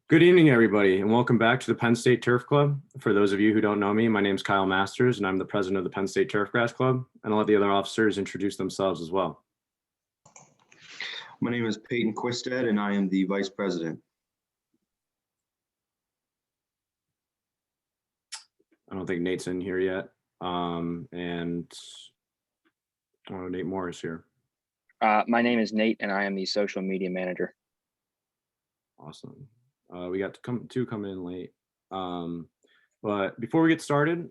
Good evening, everybody, and welcome back to the Penn State Turf Club. For those of you who don't know me, my name is Kyle Masters, and I'm the president of the Penn State Turfgrass Club, and I'll let the other officers introduce themselves as well. My name is Peyton Quistad, and I am the vice president. I don't think Nate's in here yet, Nate Moore is here. My name is Nate, and I am the social media manager. Awesome. We got two coming in late. But before we get started,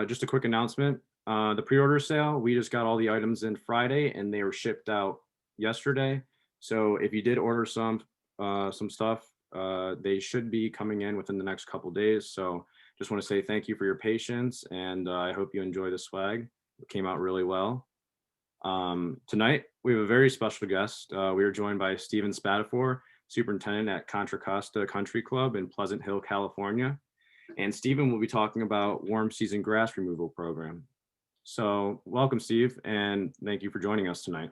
just a quick announcement. The pre-order sale, we just got all the items in Friday and they were shipped out yesterday. So if you did order some stuff, they should be coming in within the next couple days. So just want to say thank you for your patience, and I hope you enjoy the swag. It came out really well. Tonight, we have a very special guest. We are joined by Stephen Spatafore, superintendent at Contra Costa Country Club in Pleasant Hill, California. And Stephen will be talking about warm season grass removal program. So welcome, Steve, and thank you for joining us tonight.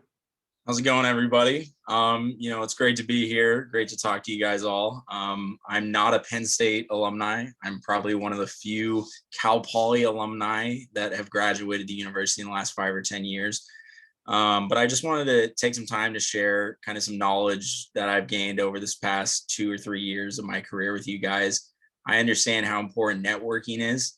How's it going, everybody? It's great to be here. Great to talk to you guys all. I'm not a Penn State alumni. I'm probably one of the few Cal Poly alumni that have graduated the university in the last 5 or 10 years. But I just wanted to take some time to share kind of some knowledge that I've gained over this past 2 or 3 years of my career with you guys. I understand how important networking is.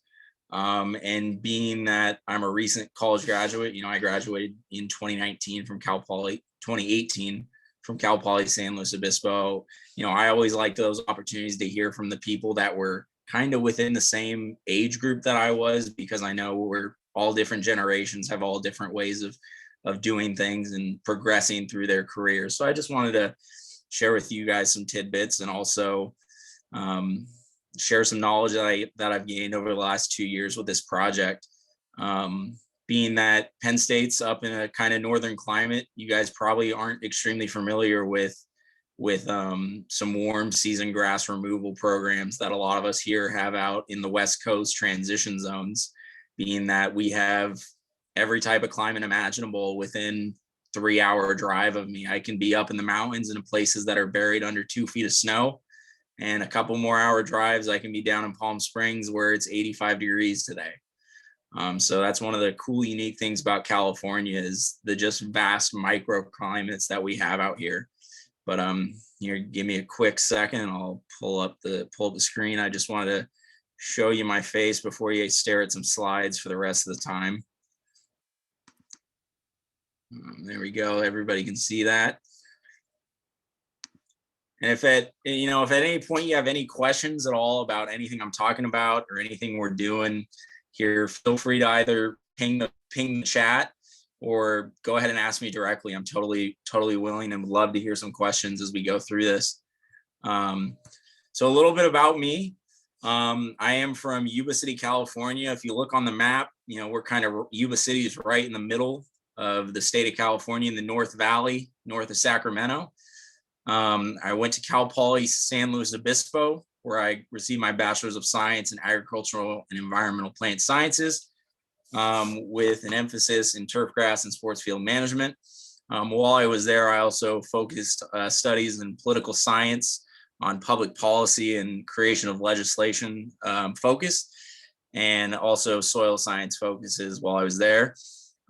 And being that I'm a recent college graduate, I graduated in 2019 from Cal Poly, 2018 from Cal Poly San Luis Obispo. I always like those opportunities to hear from the people that were kind of within the same age group that I was, because I know we're all different generations, have all different ways of doing things and progressing through their careers. So I just wanted to share with you guys some tidbits, and also share some knowledge that I've gained over the last 2 years with this project. Being that Penn State's up in a kind of northern climate, you guys probably aren't extremely familiar with some warm season grass removal programs that a lot of us here have out in the West Coast transition zones, being that we have every type of climate imaginable within 3-hour drive of me. I can be up in the mountains in places that are buried under 2 feet of snow, and a couple more hour drives, I can be down in Palm Springs where it's 85 degrees today. So that's one of the cool, unique things about California, is the just vast microclimates that we have out here. But here, give me a quick second. I'll pull up the screen. I just wanted to show you my face before you stare at some slides for the rest of the time. There we go. Everybody can see that. And if at any point you have any questions at all about anything I'm talking about or anything we're doing here, feel free to either ping the chat or go ahead and ask me directly. I'm totally willing and would love to hear some questions as we go through this. So a little bit about me. I am from Yuba City, California. If you look on the map, we're kind of, Yuba City is right in the middle of the state of California in the North Valley, north of Sacramento. I went to Cal Poly San Luis Obispo, where I received my bachelor's of science in agricultural and environmental plant sciences, with an emphasis in turfgrass and sports field management. While I was there, I also focused studies in political science on public policy and creation of legislation focus, and also soil science focuses while I was there.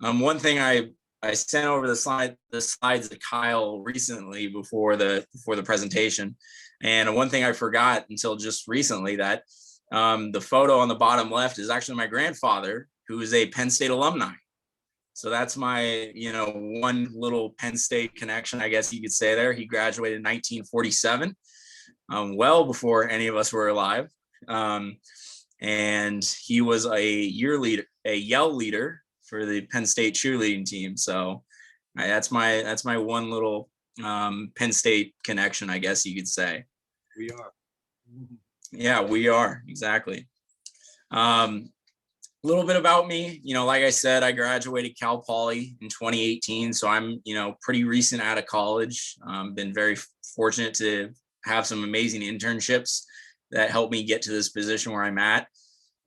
One thing I sent over the slides to Kyle recently before the presentation, and one thing I forgot until just recently, that the photo on the bottom left is actually my grandfather, who is a Penn State alumni. So that's my one little Penn State connection, I guess you could say there. He graduated in 1947, well before any of us were alive, and he was a yell leader for the Penn State cheerleading team. So that's my one little Penn State connection, I guess you could say. We are. Yeah, we are, exactly. A little bit about me, like I said, I graduated Cal Poly in 2018. So I'm, pretty recent out of college. Been very fortunate to have some amazing internships that helped me get to this position where I'm at.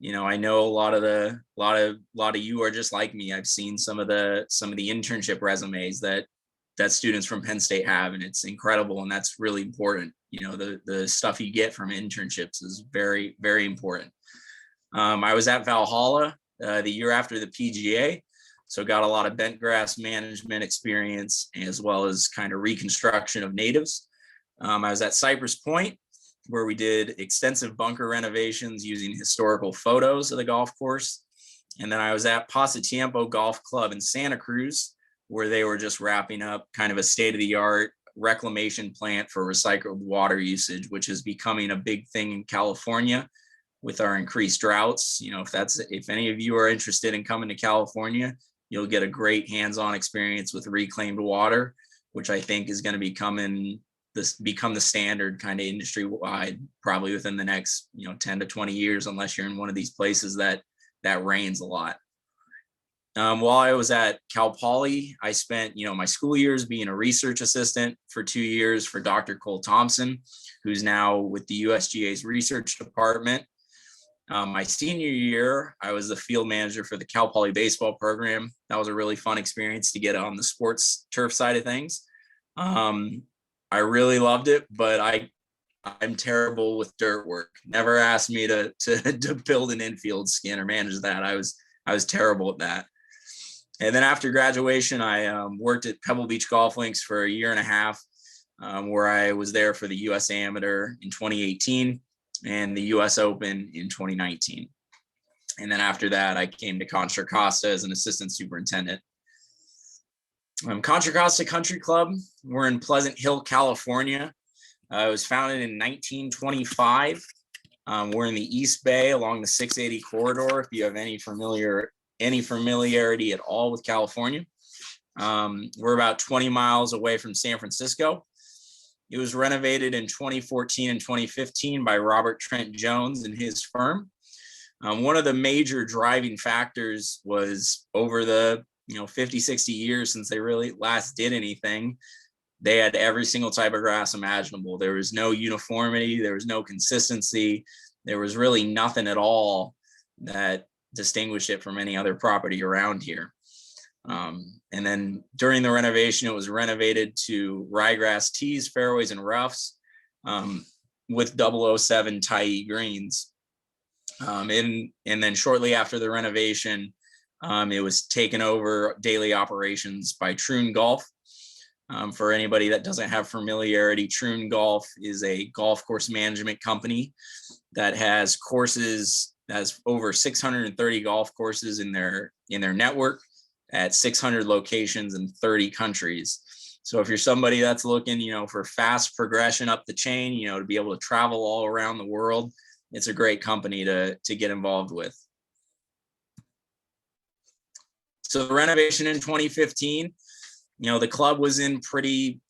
I know a lot of you are just like me. I've seen some of the internship resumes that that students from Penn State have, and it's incredible, and that's really important. You know, the stuff you get from internships is very, very important. I was at Valhalla the year after the PGA, so got a lot of bent grass management experience as well as kind of reconstruction of natives. I was at Cypress Point, where we did extensive bunker renovations using historical photos of the golf course. And then I was at Pasatiempo Golf Club in Santa Cruz, where they were just wrapping up kind of a state-of-the-art reclamation plant for recycled water usage, which is becoming a big thing in California with our increased droughts. You know, if any of you are interested in coming to California, you'll get a great hands-on experience with reclaimed water, which I think is going to become the standard kind of industry-wide, probably within the next 10 to 20 years, unless you're in one of these places that rains a lot. While I was at Cal Poly, I spent my school years being a research assistant for 2 years for Dr. Cole Thompson, who's now with the USGA's research department. My senior year, I was the field manager for the Cal Poly baseball program. That was a really fun experience to get on the sports turf side of things. I really loved it, but I'm terrible with dirt work. Never asked me to build an infield skin or manage that. I was terrible at that. And then after graduation, I worked at Pebble Beach Golf Links for a year and a half, where I was there for the US Amateur in 2018 and the US Open in 2019. And then after that, I came to Contra Costa as an assistant superintendent. Contra Costa Country Club, we're in Pleasant Hill, California. It was founded in 1925. We're in the East Bay along the 680 corridor, if you have any familiarity at all with California. We're about 20 miles away from San Francisco. It was renovated in 2014 and 2015 by Robert Trent Jones and his firm. One of the major driving factors was over the 50, 60 years since they really last did anything, they had every single type of grass imaginable. There was no uniformity. There was no consistency. There was really nothing at all that distinguished it from any other property around here. And then during the renovation, it was renovated to ryegrass tees, fairways, and roughs with 007 tie greens. And then shortly after the renovation, it was taken over daily operations by Troon Golf. For anybody that doesn't have familiarity, Troon Golf is a golf course management company that has over 630 golf courses in their network at 600 locations in 30 countries. So if you're somebody that's looking, for fast progression up the chain, to be able to travel all around the world, it's a great company to get involved with. So the renovation in 2015, the club was in pretty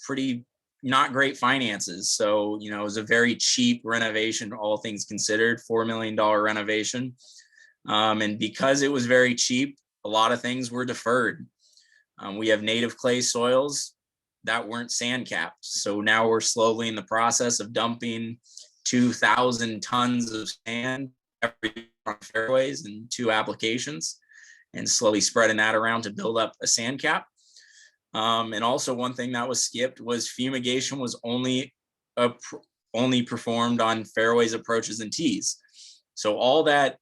not great finances. So, it was a very cheap renovation, all things considered, $4 million renovation. And because it was very cheap, a lot of things were deferred. We have native clay soils that weren't sand capped. So now we're slowly in the process of dumping 2,000 tons of sand every year on fairways in 2 applications and slowly spreading that around to build up a sand cap. And also one thing that was skipped was fumigation was only performed on fairways, approaches, and tees. So all that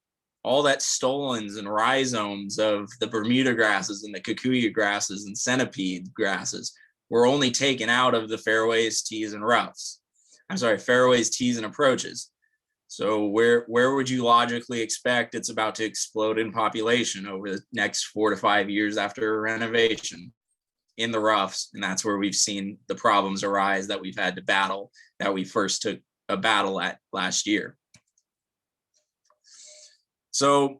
stolons and rhizomes of the Bermuda grasses and the Kikuyu grasses and centipede grasses were only taken out of the fairways, tees, and roughs. Fairways, tees, and approaches. So where would you logically expect it's about to explode in population over the next 4 to 5 years after a renovation? In the roughs. And that's where we've seen the problems arise that we've had to battle, that we first took a battle at last year. So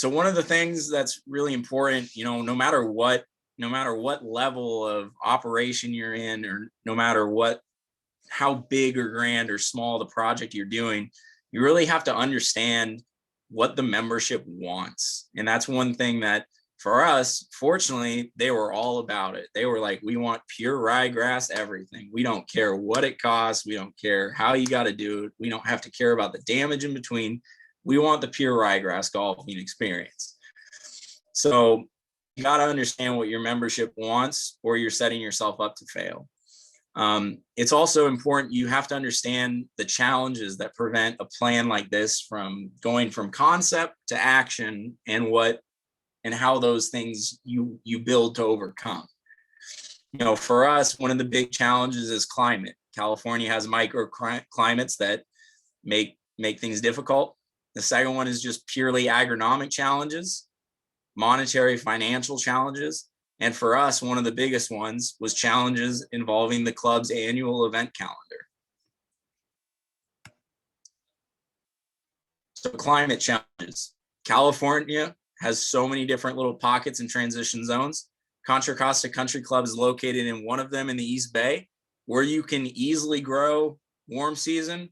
one of the things that's really important, no matter what level of operation you're in, or no matter how big or grand or small the project you're doing, you really have to understand what the membership wants. And that's one thing that for us, fortunately, they were all about it. They were like, we want pure ryegrass everything. We don't care what it costs. We don't care how you got to do it. We don't have to care about the damage in between. We want the pure ryegrass golfing experience. So, got to understand what your membership wants, or you're setting yourself up to fail. It's also important, you have to understand the challenges that prevent a plan like this from going from concept to action, and how those things you build to overcome. For us, one of the big challenges is climate. California has microclimates that make things difficult. The second one is just purely agronomic challenges, monetary financial challenges. And for us, one of the biggest ones was challenges involving the club's annual event calendar. So climate challenges. California has so many different little pockets and transition zones. Contra Costa Country Club is located in one of them in the East Bay, where you can easily grow warm season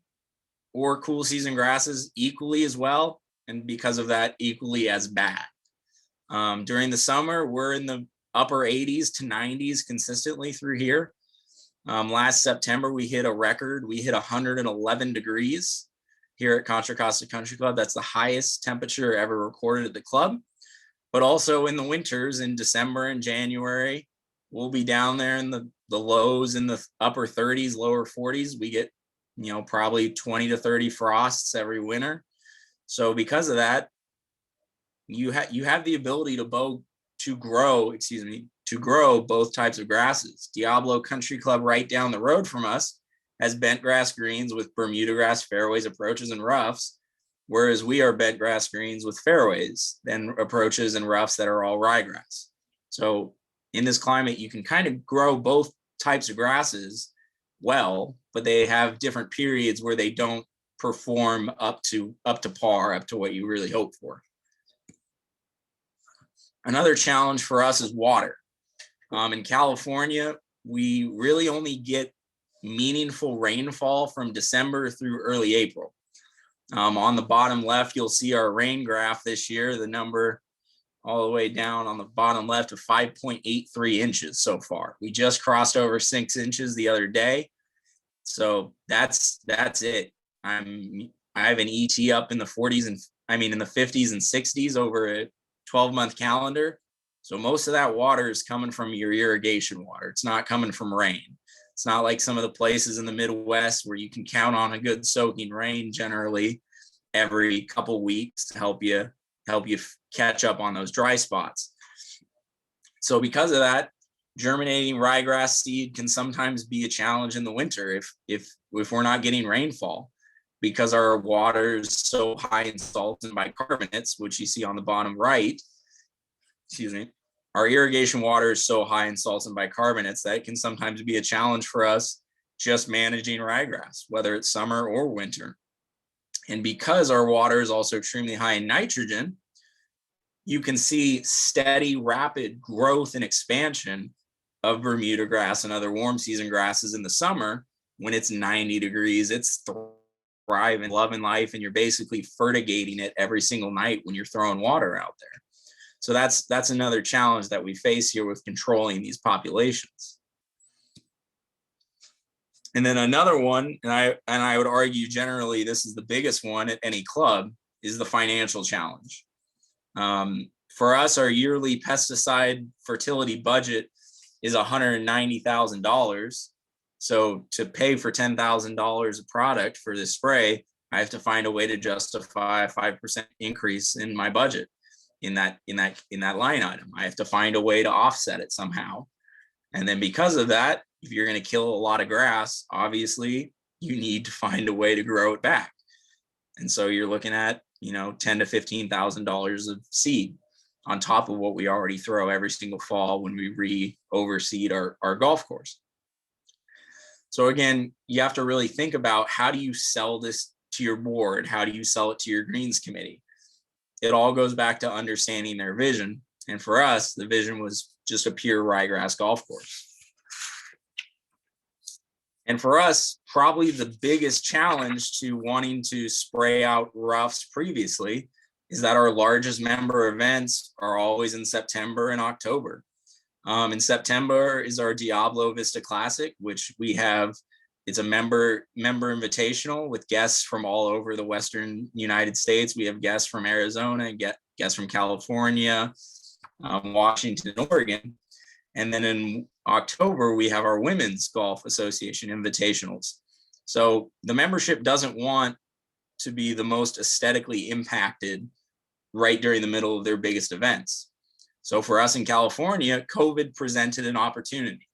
or cool season grasses equally as well, and because of that, equally as bad. During the summer, we're in the upper 80s to 90s consistently through here. Last September, we hit a record. We hit 111 degrees here at Contra Costa Country Club. That's the highest temperature ever recorded at the club. But also in the winters, in December and January, we'll be down there in the lows in the upper 30s, lower 40s. We get, probably 20 to 30 frosts every winter. So because of that, you have the ability to grow both types of grasses. Diablo Country Club right down the road from us has bent grass greens with Bermuda grass fairways, approaches, and roughs, whereas we are bent grass greens with fairways, then approaches and roughs that are all ryegrass. So in this climate, you can kind of grow both types of grasses well, but they have different periods where they don't perform up to par, up to what you really hope for. Another challenge for us is water. In California, we really only get meaningful rainfall from December through early April. On the bottom left, you'll see our rain graph this year, the number all the way down on the bottom left of 5.83 inches so far. We just crossed over 6 inches the other day. So that's it. I have an ET up in the 40s and in the 50s and 60s over a 12-month calendar. So most of that water is coming from your irrigation water. It's not coming from rain. It's not like some of the places in the Midwest where you can count on a good soaking rain generally every couple weeks to help you catch up on those dry spots. So because of that, germinating ryegrass seed can sometimes be a challenge in the winter if we're not getting rainfall, because our water is so high in salts and bicarbonates, which you see on the bottom right. Our irrigation water is so high in salts and bicarbonates that it can sometimes be a challenge for us just managing ryegrass, whether it's summer or winter. And because our water is also extremely high in nitrogen, you can see steady, rapid growth and expansion of Bermuda grass and other warm season grasses in the summer. When it's 90 degrees, it's thriving, loving life, and you're basically fertigating it every single night when you're throwing water out there. So that's another challenge that we face here with controlling these populations. And then another one, and I would argue generally this is the biggest one at any club, is the financial challenge. For us, our yearly pesticide fertility budget is $190,000. So to pay for $10,000 of product for this spray, I have to find a way to justify a 5% increase in my budget in that line item. I have to find a way to offset it somehow. And then because of that, if you're going to kill a lot of grass, obviously you need to find a way to grow it back. And so you're looking at, $10,000 to $15,000 of seed on top of what we already throw every single fall when we overseed our golf course. So again, you have to really think about, how do you sell this to your board? How do you sell it to your greens committee? It all goes back to understanding their vision. And for us, the vision was just a pure ryegrass golf course. And for us, probably the biggest challenge to wanting to spray out roughs previously is that our largest member events are always in September and October. In September is our Diablo Vista Classic, which we have. It's a member invitational with guests from all over the Western United States. We have guests from Arizona, guests from California, Washington, Oregon. And then in October, we have our Women's Golf Association Invitationals. So the membership doesn't want to be the most aesthetically impacted right during the middle of their biggest events. So for us in California, COVID presented an opportunity.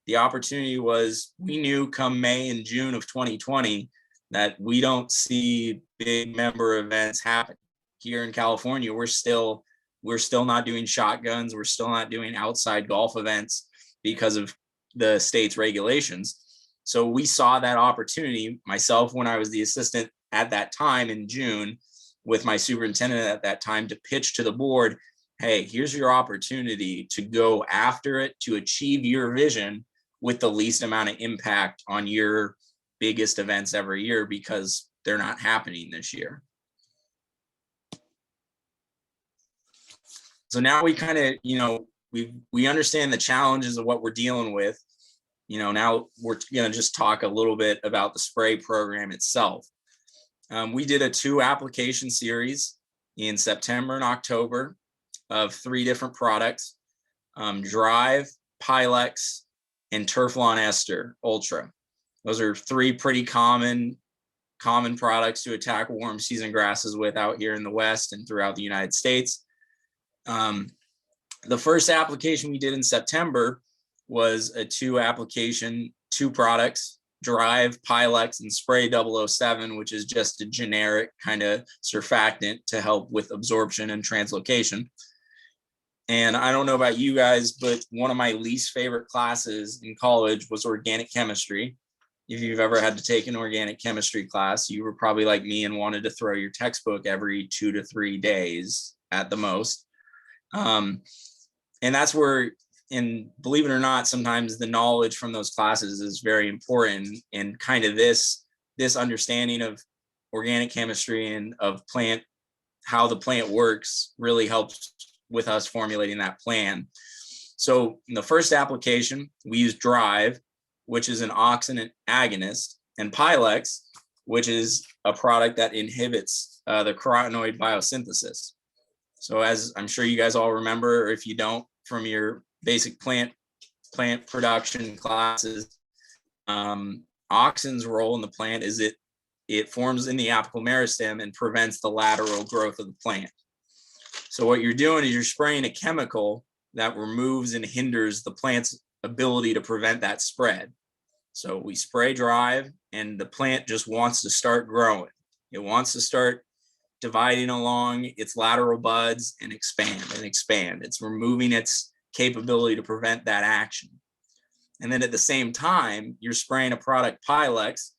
The opportunity was, we knew come May and June of 2020 that we don't see big member events happen. Here in California, we're still not doing shotguns. We're still not doing outside golf events because of the state's regulations. So we saw that opportunity, myself, when I was the assistant at that time in June, with my superintendent at that time, to pitch to the board, hey, here's your opportunity to go after it, to achieve your vision with the least amount of impact on your biggest events every year, because they're not happening this year. So now we kind of, we understand the challenges of what we're dealing with. Now we're going to just talk a little bit about the spray program itself. We did a 2 application series in September and October of 3 different products, Drive, Pylex, and Turflawn Ester Ultra. Those are 3 pretty common products to attack warm season grasses with out here in the West and throughout the United States. The first application we did in September was a 2 products, Drive, Pylex, and Spray 007, which is just a generic kind of surfactant to help with absorption and translocation. And I don't know about you guys, but one of my least favorite classes in college was organic chemistry. If you've ever had to take an organic chemistry class, you were probably like me and wanted to throw your textbook every 2 to 3 days at the most. And that's where, and believe it or not, sometimes the knowledge from those classes is very important. And kind of this understanding of organic chemistry and of how the plant works really helps with us formulating that plan. So in the first application, we use Drive, which is an oxidant agonist, and Pylex, which is a product that inhibits the carotenoid biosynthesis. So as I'm sure you guys all remember, or if you don't, from your basic plant production classes, auxin's role in the plant is it forms in the apical meristem and prevents the lateral growth of the plant. So what you're doing is you're spraying a chemical that removes and hinders the plant's ability to prevent that spread. So we spray Drive, and the plant just wants to start growing. It wants to start dividing along its lateral buds and expand and expand. It's removing its capability to prevent that action. And then at the same time, you're spraying a product, Pylex,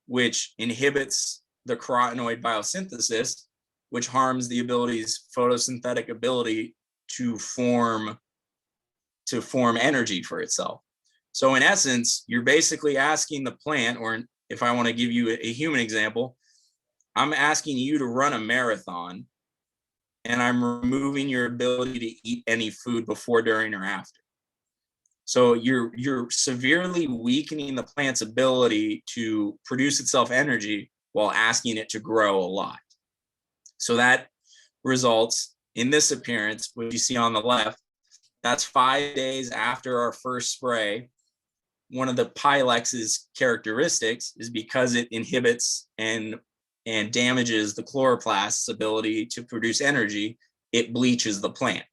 which inhibits the carotenoid biosynthesis, which harms the photosynthetic ability to form energy for itself. So in essence, you're basically asking the plant, or if I want to give you a human example, I'm asking you to run a marathon, and I'm removing your ability to eat any food before, during, or after. So you're severely weakening the plant's ability to produce itself energy while asking it to grow a lot. So that results in this appearance, what you see on the left. That's 5 days after our first spray. One of the Pylex's characteristics is because it inhibits and damages the chloroplast's ability to produce energy, it bleaches the plant.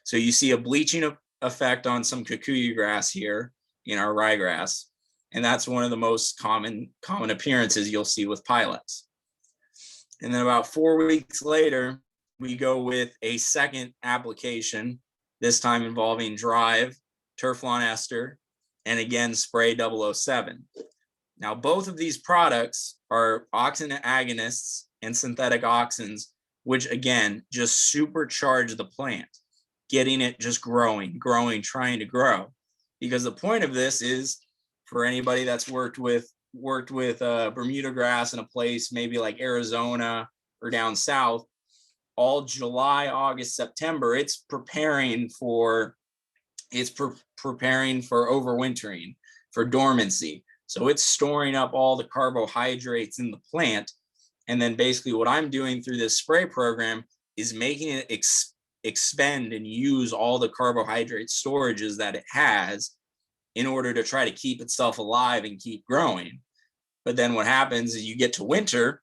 So you see a bleaching effect on some kikuyu grass here in our ryegrass, and that's one of the most common appearances you'll see with Pylex. And then about 4 weeks later, we go with a second application, this time involving Drive, Turflawn Ester, and again, Spray 007. Now, both of these products are oxidant agonists and synthetic auxins, which again, just supercharge the plant, getting it just growing, trying to grow. Because the point of this is, for anybody that's worked with Bermuda grass in a place maybe like Arizona or down south, all July, August, September, it's preparing for overwintering, for dormancy. So it's storing up all the carbohydrates in the plant. And then basically what I'm doing through this spray program is making it expend and use all the carbohydrate storages that it has in order to try to keep itself alive and keep growing. But then what happens is you get to winter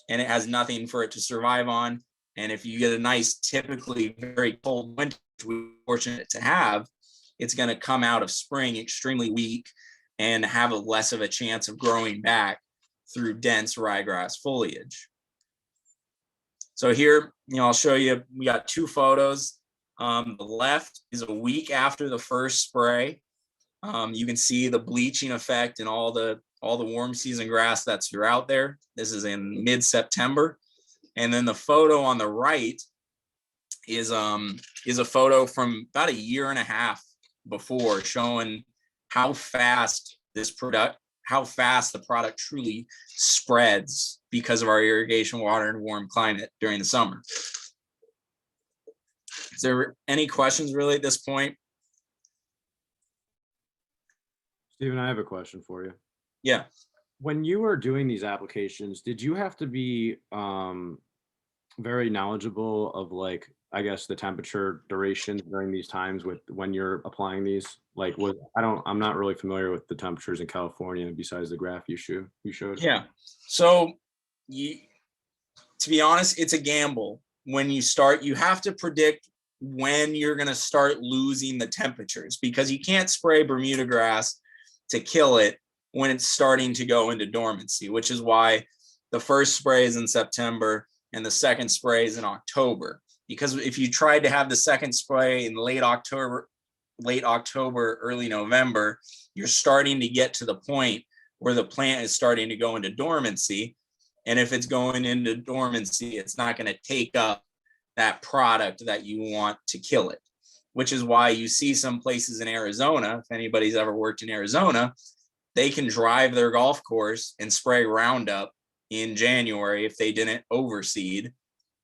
and it has nothing for it to survive on. And if you get a nice, typically very cold winter, which we're fortunate to have, it's going to come out of spring extremely weak and have a less of a chance of growing back through dense ryegrass foliage. So here, I'll show you, we got 2 photos. The left is a week after the first spray. You can see the bleaching effect and all the warm season grass that's throughout there. This is in mid-September. And then the photo on the right is a photo from about a year and a half before, showing how fast the product truly spreads because of our irrigation water and warm climate during the summer. Is there any questions really at this point? Stephen, I have a question for you. Yeah. When you were doing these applications, did you have to be very knowledgeable of, like, I guess, the temperature duration during these times with when you're applying these? Like, I'm not really familiar with the temperatures in California besides the graph you showed. Yeah. So to be honest, it's a gamble. When you start, you have to predict when you're going to start losing the temperatures, because you can't spray Bermuda grass to kill it when it's starting to go into dormancy, which is why the first spray is in September and the second spray is in October. Because if you tried to have the second spray in late October, early November, you're starting to get to the point where the plant is starting to go into dormancy. And if it's going into dormancy, it's not going to take up that product that you want to kill it, which is why you see some places in Arizona, if anybody's ever worked in Arizona, they can drive their golf course and spray Roundup in January if they didn't overseed,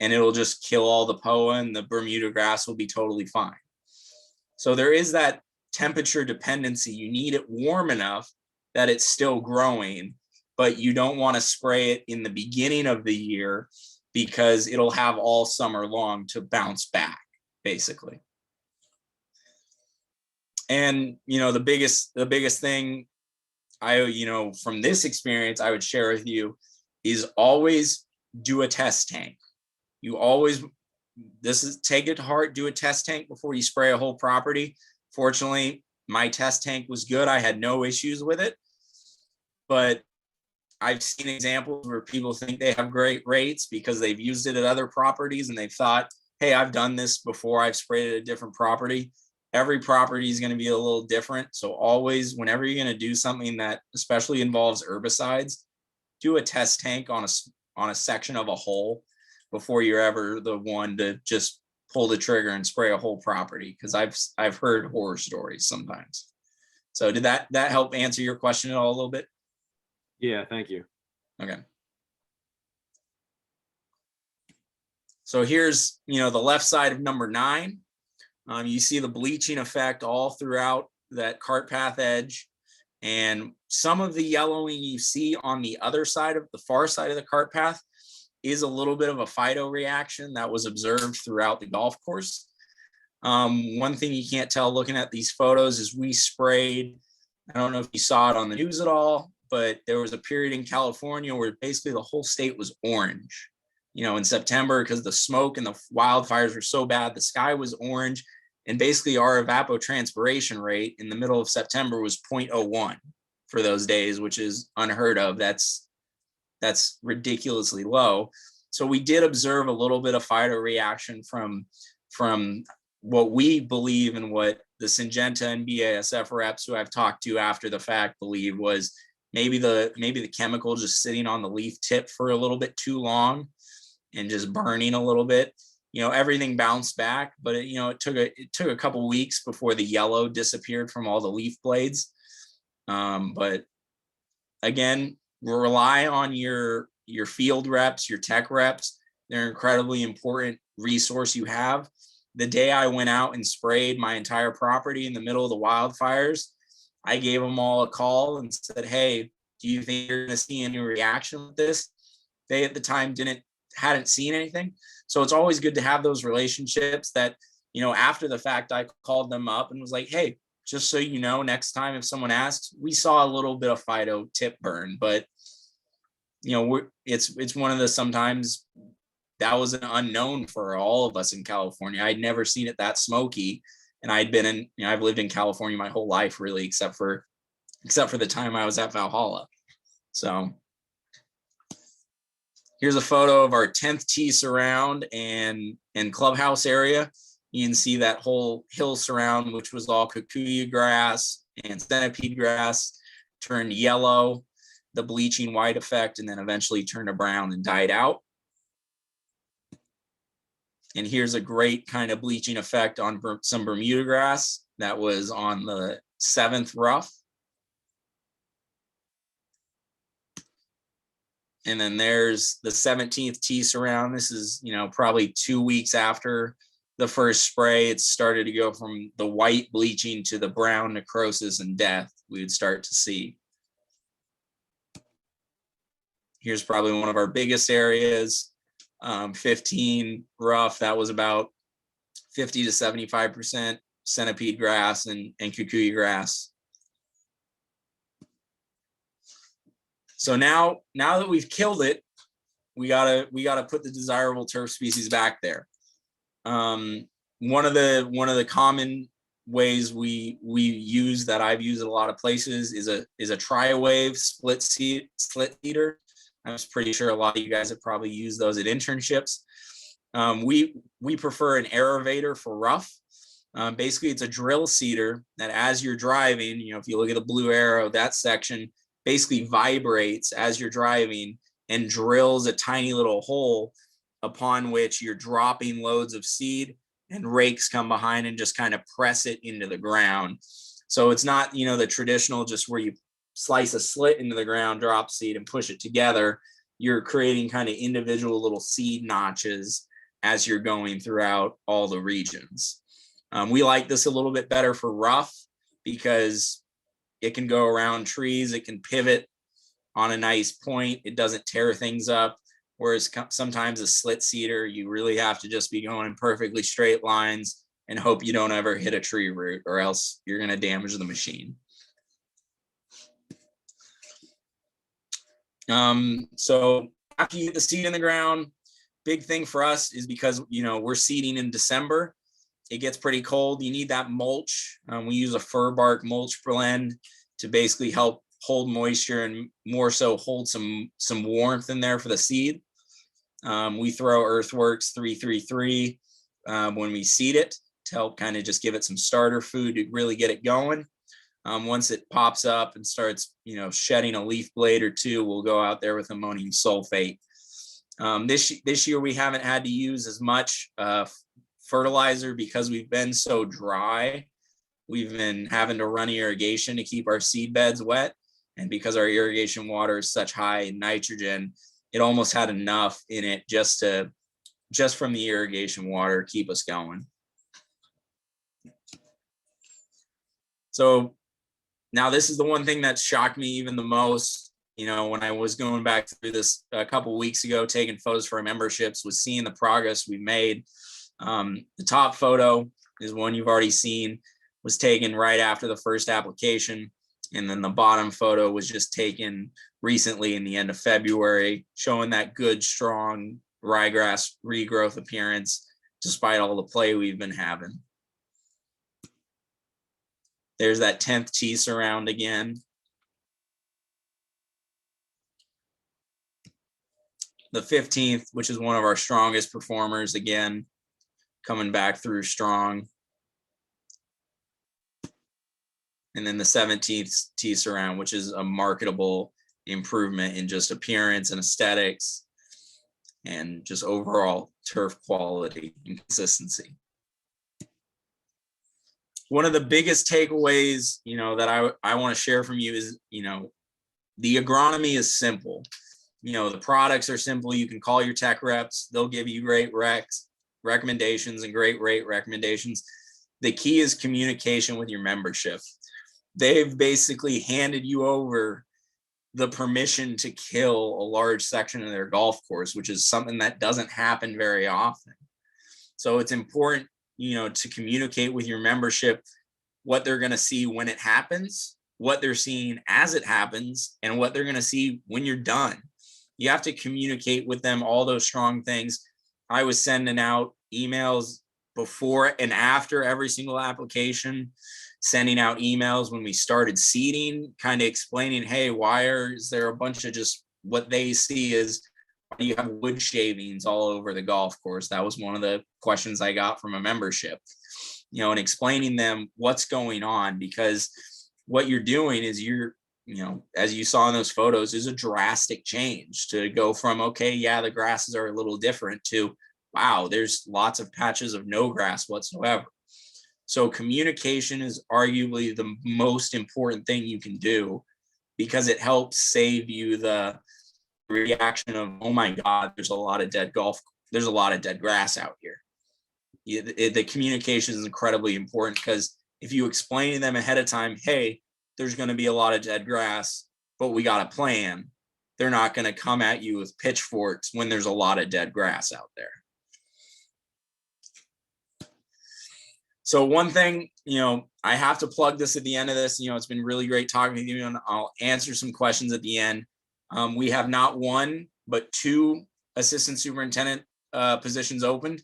and it'll just kill all the POA and the Bermuda grass will be totally fine. So there is that temperature dependency. You need it warm enough that it's still growing, but you don't want to spray it in the beginning of the year because it'll have all summer long to bounce back, basically. And, the biggest thing from this experience I would share with you is always do a test tank. Take it to heart, do a test tank before you spray a whole property. Fortunately, my test tank was good. I had no issues with it, but I've seen examples where people think they have great rates because they've used it at other properties and they've thought, hey, I've done this before, I've sprayed it at a different property. Every property is going to be a little different. So always, whenever you're going to do something that especially involves herbicides, do a test tank on a section of a hole before you're ever the one to just pull the trigger and spray a whole property, because I've heard horror stories sometimes. So did that help answer your question at all a little bit? Yeah, thank you. Okay. So here's, the left side of number 9. You see the bleaching effect all throughout that cart path edge. And some of the yellowing you see on the other side of the far side of the cart path is a little bit of a phytoreaction that was observed throughout the golf course. One thing you can't tell looking at these photos is we sprayed, I don't know if you saw it on the news at all, but there was a period in California where basically the whole state was orange. In September, because the smoke and the wildfires were so bad, the sky was orange. And basically our evapotranspiration rate in the middle of September was 0.01 for those days, which is unheard of. That's ridiculously low. So we did observe a little bit of phytoreaction from what we believe and what the Syngenta and BASF reps who I've talked to after the fact believe was maybe the chemical just sitting on the leaf tip for a little bit too long and just burning a little bit. Everything bounced back, but it took a couple weeks before the yellow disappeared from all the leaf blades. But again, rely on your field reps, your tech reps. They're an incredibly important resource you have. The day I went out and sprayed my entire property in the middle of the wildfires, I gave them all a call and said, hey, do you think you're going to see any reaction with this? They at the time didn't hadn't seen anything. So it's always good to have those relationships that, after the fact, I called them up and was like, hey, just so you know, next time if someone asks, we saw a little bit of phyto tip burn, but it's one of the, sometimes that was an unknown for all of us in California. I'd never seen it that smoky. And I've lived in California my whole life, really, except for the time I was at Valhalla. So here's a photo of our 10th tee surround and clubhouse area. You can see that whole hill surround, which was all kikuyu grass and centipede grass, turned yellow, the bleaching white effect, and then eventually turned to brown and died out. And here's a great kind of bleaching effect on some Bermuda grass that was on the 7th rough. And then there's the 17th tee surround. This is, probably 2 weeks after the first spray. It started to go from the white bleaching to the brown necrosis and death we would start to see. Here's probably one of our biggest areas. 15 rough, that was about 50 to 75% centipede grass and kikuyu grass. So now that we've killed it, we gotta put the desirable turf species back there. One of the common ways we use, that I've used at a lot of places, is a tri-wave split seeder. I was pretty sure a lot of you guys have probably used those at internships. We prefer an aerovator for rough. Basically, it's a drill seeder that as you're driving, if you look at the blue arrow, that section basically vibrates as you're driving and drills a tiny little hole upon which you're dropping loads of seed, and rakes come behind and just kind of press it into the ground. So it's not, the traditional just where you slice a slit into the ground, drop seed, and push it together. You're creating kind of individual little seed notches as you're going throughout all the regions. We like this a little bit better for rough because it can go around trees, it can pivot on a nice point, it doesn't tear things up. Whereas sometimes a slit seeder, you really have to just be going in perfectly straight lines and hope you don't ever hit a tree root, or else you're going to damage the machine. So after you get the seed in the ground, big thing for us is because, we're seeding in December, it gets pretty cold. You need that mulch. We use a fir bark mulch blend to basically help hold moisture and more so hold some warmth in there for the seed. We throw Earthworks 333 when we seed it to help kind of just give it some starter food to really get it going. Once it pops up and starts, shedding a leaf blade or two, we'll go out there with ammonium sulfate. This year we haven't had to use as much fertilizer because we've been so dry. We've been having to run irrigation to keep our seed beds wet, and because our irrigation water is such high in nitrogen, it almost had enough in it just from the irrigation water keep us going. So now this is the one thing that shocked me even the most, when I was going back through this a couple weeks ago, taking photos for our memberships, was seeing the progress we made. The top photo is one you've already seen, was taken right after the first application. And then the bottom photo was just taken recently in the end of February, showing that good, strong ryegrass regrowth appearance, despite all the play we've been having. There's that 10th tee surround again. The 15th, which is one of our strongest performers, again, coming back through strong. And then the 17th tee surround, which is a marketable improvement in just appearance and aesthetics and just overall turf quality and consistency. One of the biggest takeaways, that I want to share from you is, the agronomy is simple. The products are simple. You can call your tech reps. They'll give you great recommendations and great rate recommendations. The key is communication with your membership. They've basically handed you over the permission to kill a large section of their golf course, which is something that doesn't happen very often. So it's important, to communicate with your membership what they're going to see when it happens, what they're seeing as it happens, and what they're going to see when you're done. You have to communicate with them all those strong things. I was sending out emails before and after every single application, sending out emails when we started seeding, kind of explaining, hey, is there a bunch of just what they see is, why do you have wood shavings all over the golf course? That was one of the questions I got from a membership, and explaining them what's going on, because what you're doing is as you saw in those photos, is a drastic change to go from, okay, yeah, the grasses are a little different, to, wow, there's lots of patches of no grass whatsoever. So communication is arguably the most important thing you can do, because it helps save you the reaction of, oh my God, there's a lot of dead grass out here. The communication is incredibly important, because if you explain to them ahead of time, hey, there's going to be a lot of dead grass, but we got a plan, they're not going to come at you with pitchforks when there's a lot of dead grass out there. So one thing, I have to plug this at the end of this, it's been really great talking with you, and I'll answer some questions at the end. We have not one, but 2 assistant superintendent positions opened.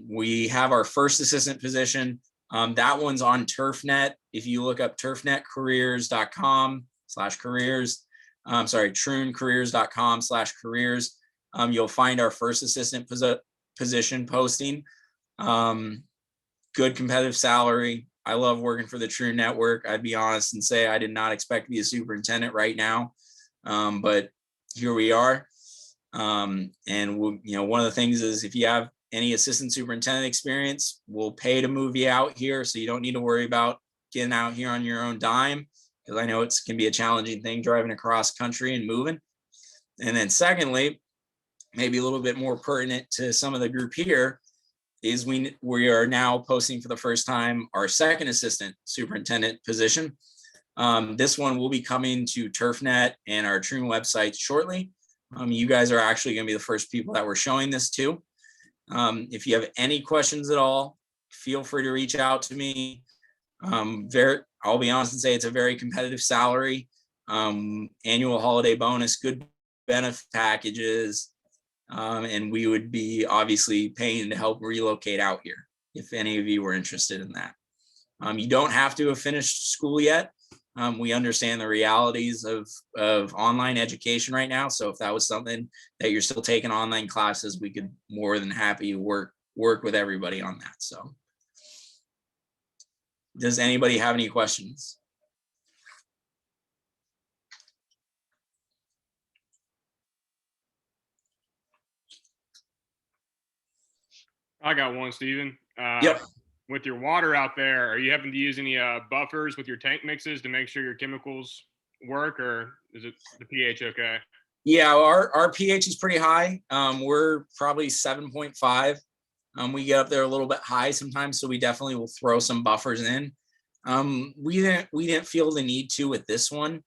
We have our first assistant position. That one's on TurfNet. If you look up turfnetcareers.com/careers, trooncareers.com/careers, you'll find our first assistant position posting. Good competitive salary. I love working for the Troon Network. I'd be honest and say I did not expect to be a superintendent right now, but here we are. And one of the things is, if you have any assistant superintendent experience, we'll pay to move you out here, so you don't need to worry about getting out here on your own dime, because I know it can be a challenging thing driving across country and moving. And then secondly, maybe a little bit more pertinent to some of the group here, is we are now posting for the first time our second assistant superintendent position. This one will be coming to TurfNet and our Troon websites shortly. You guys are actually going to be the first people that we're showing this to. If you have any questions at all, feel free to reach out to me. I'll be honest and say it's a very competitive salary, annual holiday bonus, good benefit packages, and we would be obviously paying to help relocate out here if any of you were interested in that. You don't have to have finished school yet. We understand the realities of online education right now. So if that was something that you're still taking online classes, we could more than happy work with everybody on that. So does anybody have any questions? I got one, Steven. Yep. With your water out there, are you having to use any buffers with your tank mixes to make sure your chemicals work, or is it the pH okay? Yeah, our pH is pretty high. We're probably 7.5. We get up there a little bit high sometimes, so we definitely will throw some buffers in. We didn't feel the need to with this one.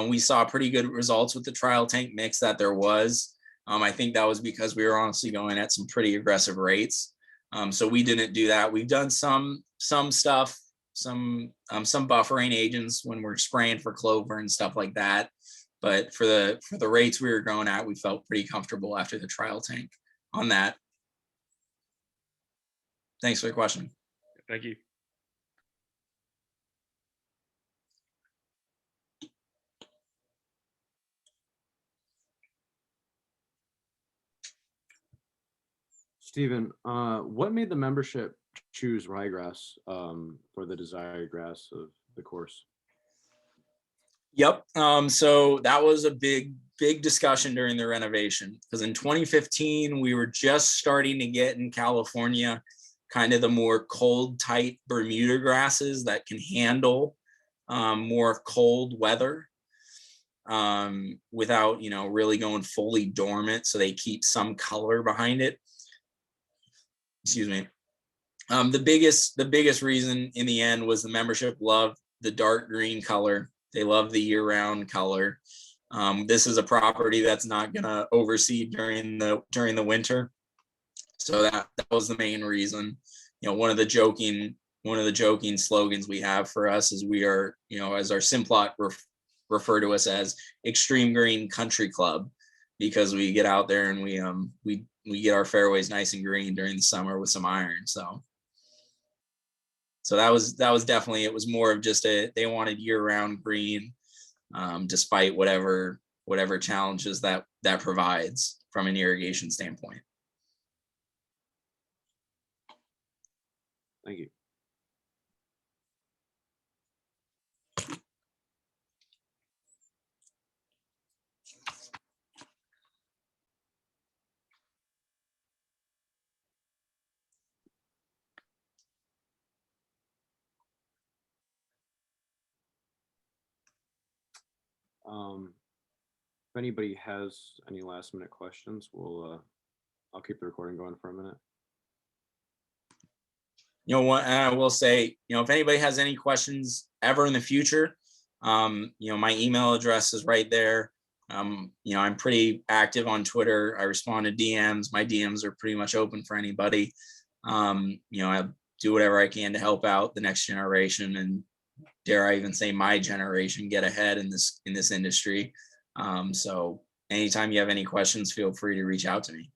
We saw pretty good results with the trial tank mix that there was. I think that was because we were honestly going at some pretty aggressive rates. So we didn't do that. We've done some stuff, some buffering agents when we're spraying for clover and stuff like that. But for the rates we were going at, we felt pretty comfortable after the trial tank on that. Thanks for the question. Thank you. Stephen, what made the membership choose ryegrass for the desired grass of the course? Yep. So that was a big discussion during the renovation, because in 2015, we were just starting to get in California kind of the more cold, tight Bermuda grasses that can handle more cold weather without, really going fully dormant. So they keep some color behind it. Excuse me. The biggest reason in the end was the membership loved the dark green color They love the year-round color. This is a property that's not gonna overseed during the winter. So that was the main reason. You know, one of the joking slogans we have for us is we are, you know, as our Simplot refer to us as Extreme Green Country Club, because we get out there and we get our fairways nice and green during the summer with some iron. So that was definitely, it was more of just they wanted year-round green, despite whatever challenges that provides from an irrigation standpoint. Thank you. If anybody has any last minute questions, I'll keep the recording going for a minute. You know what, and I will say, you know, if anybody has any questions ever in the future, you know, my email address is right there. You know, I'm pretty active on Twitter. I respond to DMs. My DMs are pretty much open for anybody. You know, I do whatever I can to help out the next generation, and dare I even say my generation, get ahead in this industry. So anytime you have any questions, feel free to reach out to me.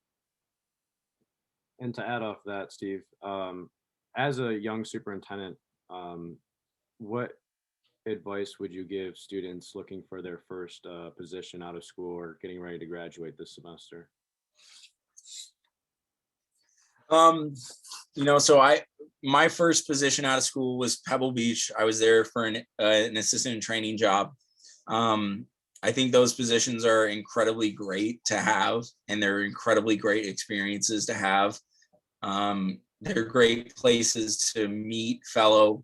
And to add off that, Steve, as a young superintendent, what advice would you give students looking for their first position out of school or getting ready to graduate this semester? You know, so my first position out of school was Pebble Beach. I was there for an assistant in training job. I think those positions are incredibly great to have, and they're incredibly great experiences to have. They're great places to meet fellow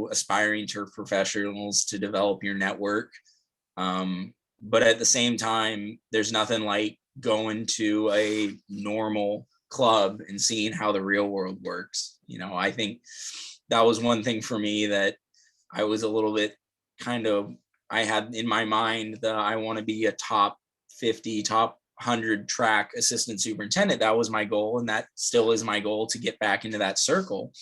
aspiring turf professionals, to develop your network. But at the same time, there's nothing like going to a normal club and seeing how the real world works. You know, I think that was one thing for me that I was a little bit I had in my mind that I want to be a top 50, top 100 track assistant superintendent. That was my goal, and that still is my goal, to get back into that circle.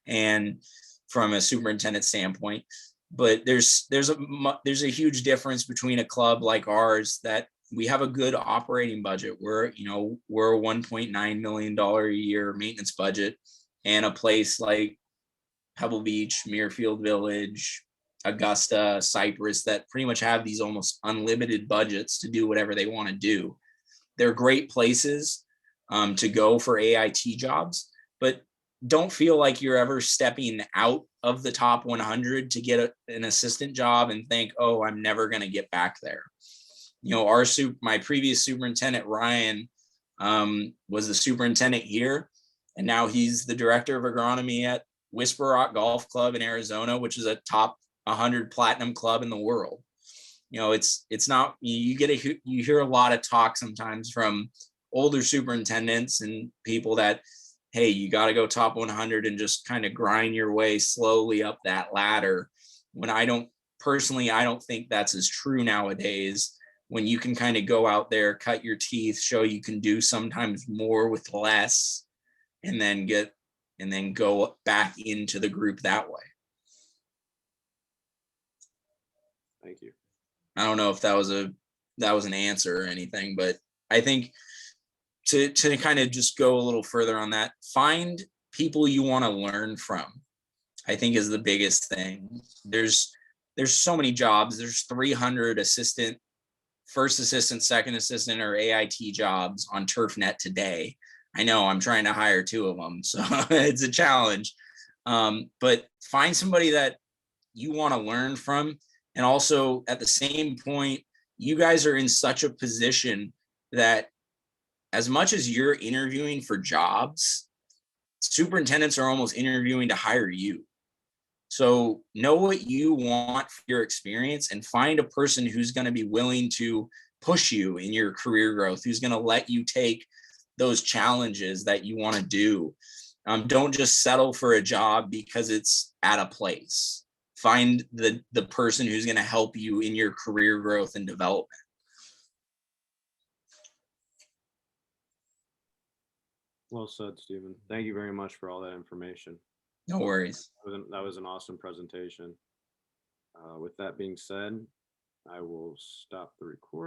And from a superintendent standpoint, but there's a huge difference between a club like ours that we have a good operating budget. We're a $1.9 million a year maintenance budget, and a place like Pebble Beach, Muirfield Village, Augusta, Cypress, that pretty much have these almost unlimited budgets to do whatever they want to do. They're great places to go for AIT jobs, but don't feel like you're ever stepping out of the top 100 to get an assistant job and think, oh, I'm never going to get back there. You know, my previous superintendent, Ryan, was the superintendent here, and now he's the director of agronomy at Whisper Rock Golf Club in Arizona, which is a top 100 platinum club in the world. You know, it's not, you hear a lot of talk sometimes from older superintendents and people that, hey, you got to go top 100 and just kind of grind your way slowly up that ladder. When I don't think that's as true nowadays, when you can kind of go out there, cut your teeth, show you can do sometimes more with less, and then go back into the group that way. Thank you. I don't know if that was an answer or anything, but I think to kind of just go a little further on that, find people you want to learn from, I think is the biggest thing. There's so many jobs. There's 300 first assistant, second assistant, or AIT jobs on TurfNet today. I know I'm trying to hire 2 of them, so it's a challenge. But find somebody that you want to learn from. And also at the same point, you guys are in such a position that as much as you're interviewing for jobs, superintendents are almost interviewing to hire you. So know what you want for your experience, and find a person who's going to be willing to push you in your career growth, who's going to let you take those challenges that you want to do. Don't just settle for a job because it's at a place. find the person who's going to help you in your career growth and development. Well said, Stephen. Thank you very much for all that information. No worries. That was an awesome presentation. With that being said, I will stop the recording.